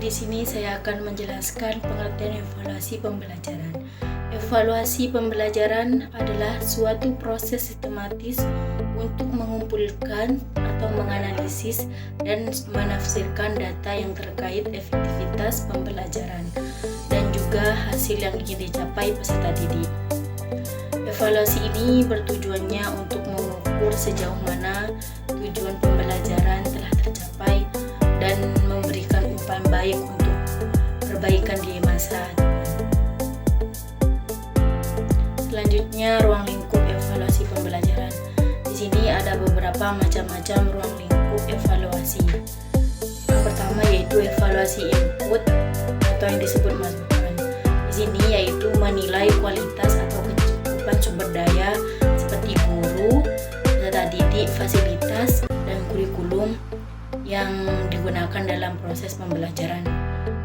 di sini saya akan menjelaskan pengertian evaluasi pembelajaran. Evaluasi pembelajaran adalah suatu proses sistematis untuk mengumpulkan atau menganalisis dan menafsirkan data yang terkait efektivitas pembelajaran dan juga hasil yang ingin dicapai peserta didik. Evaluasi ini bertujuannya untuk mengukur sejauh mana tujuan pembelajaran telah tercapai dan memberikan umpan baik untuk perbaikan di masa depan. Selanjutnya, ruang lingkup evaluasi pembelajaran. Di sini ada beberapa macam-macam ruang lingkup evaluasi. Yang pertama yaitu evaluasi input atau yang disebut masukan. Di sini yaitu menilai kualitas atau kecukupan sumber daya seperti guru, peserta didik, fasilitas, dan kurikulum yang digunakan dalam proses pembelajaran.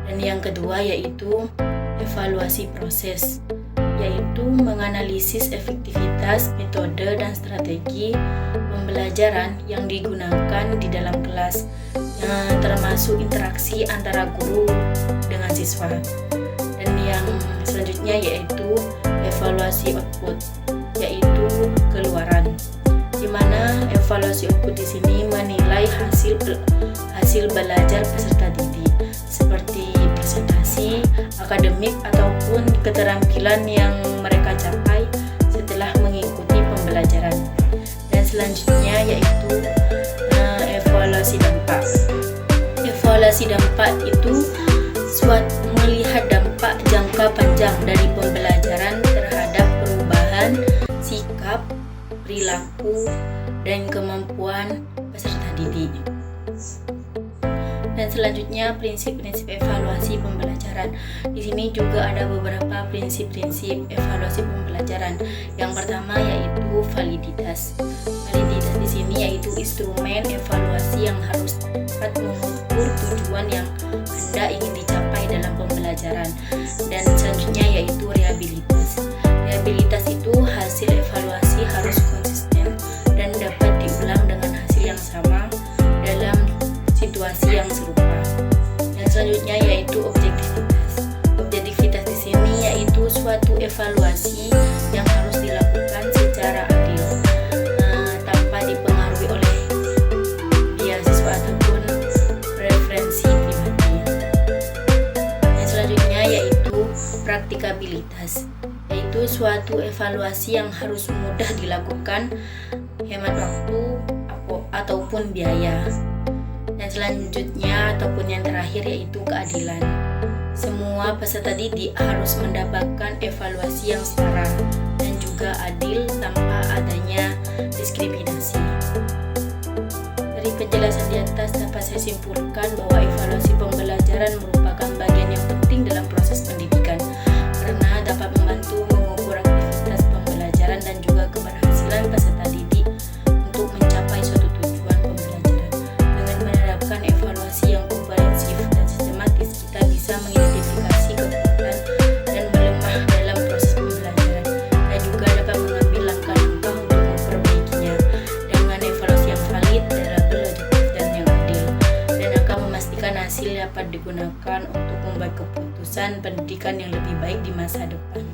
Dan yang kedua yaitu evaluasi proses, yaitu menganalisis efektivitas, metode, dan strategi pembelajaran yang digunakan di dalam kelas, termasuk interaksi antara guru dengan siswa. Dan yang selanjutnya yaitu evaluasi output, yaitu keluaran, di mana evaluasi output di sini menilai hasil belajar peserta didik seperti presentasi, akademik, ataupun keterampilan yang mereka capai setelah mengikuti pembelajaran. Dan selanjutnya yaitu evaluasi dampak. Evaluasi dampak itu melihat dampak jangka panjang dari pembelajaran terhadap perubahan sikap, perilaku, dan kemampuan peserta didik. Dan selanjutnya prinsip-prinsip evaluasi pembelajaran. Di sini juga ada beberapa prinsip-prinsip evaluasi pembelajaran. Yang pertama yaitu validitas. Validitas di sini yaitu instrumen evaluasi yang harus dapat mengukur tujuan yang hendak ingin dicapai dalam pembelajaran. Dan selanjutnya yaitu reabilitas. Reabilitas itu hasil evaluasi harus konsisten dan dapat diulang dengan hasil yang sama dalam situasi yang serupa. Dan selanjutnya yaitu objektivitas. Objektivitas di sini yaitu suatu evaluasi yang harus dilakukan secara adil, tanpa dipengaruhi oleh beasiswa ataupun preferensi pribadi. Dan selanjutnya yaitu praktikabilitas, yaitu suatu evaluasi yang harus mudah dilakukan, hemat waktu ataupun biaya. Dan selanjutnya ataupun yang terakhir yaitu keadilan. Semua peserta didik harus mendapatkan evaluasi yang setara dan juga adil tanpa adanya diskriminasi. Dari penjelasan di atas dapat saya simpulkan bahwa evaluasi pembelajaran merupakan bagian yang penting dalam proses pendidikan karena dapat membantu mengukur aktivitas pembelajaran dan juga keberhasilan peserta didik untuk mencapai suatu tujuan pembelajaran. Dengan menerapkan evaluasi yang komprehensif dan sistematis, kita bisa mengidentifikasi kekuatan dan melemah dalam proses pembelajaran dan juga dapat mengambil langkah-langkah untuk memperbaikinya dengan evaluasi yang valid, reliable, objektif, dan yang adil, dan akan memastikan hasil dapat digunakan untuk membuat keputusan pendidikan yang lebih baik di masa depan.